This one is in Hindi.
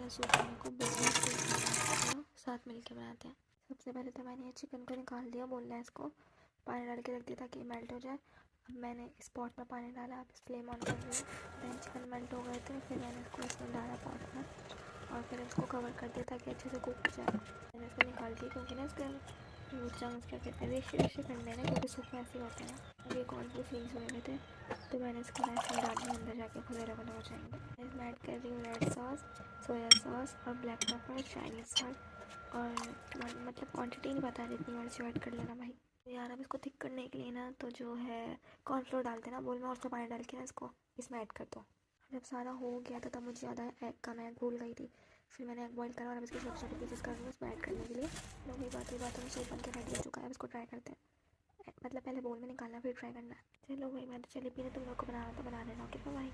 सूप मेरे को बिजनेस सीखना, साथ मिलके बनाते हैं। सबसे पहले तो मैंने चिकन को निकाल दिया, बोनलेस को पानी डाल के रख दिया ताकि मेल्ट हो जाए। अब मैंने इस पॉट में पानी डाला, अब इस फ्लेम ऑन कर दिया। दैन चिकन मेल्ट हो गए थे, फिर मैंने इसको इसमें डाला पॉट में और फिर इसको कवर कर दिया ताकि अच्छे से कुक हो जाए। मैंने इसको निकाल दिया क्योंकि ना इसके चंक्स क्या कहते हैं, रेशे रेशे करने ना, क्योंकि सूप में ऐसे होते हैं ना। अब ये कॉर्नफ्लोर फ्रीज हुए हुए थे तो मैंने इसको ऐसे डाल दिया, अंदर जाके खुले रखना हो जाएंगे। इसमें ऐड कर रही हूँ रेड सॉस, सोया सॉस और ब्लैक पेपर, चाइनीज़ सॉल्ट और मतलब क्वांटिटी नहीं बता रही, इतनी मर्जी ऐड कर लेना भाई। तो यार अब इसको थिक करने के लिए ना तो जो है कॉर्नफ्लोर डालते ना बोल में, और तो पानी डाल के ना इसको इसमें ऐड कर दो। जब सारा हो गया था तब मुझे याद आया एग का, मैं भूल गई थी। फिर मैंने एग बॉईल करा और अब इसके छोटे छोटे पीसेस कर रही हूँ इसमें ऐड करने के लिए। लोग ये बात में सूप बन के रेडी हो चुका है, अब इसको ट्राई करते हैं। मतलब पहले बोल में निकालना फिर ट्राई करना। चलो भाई, मैं तो चली पी रही, तुम लोग को बनाना तो बना लेना। Okay bye.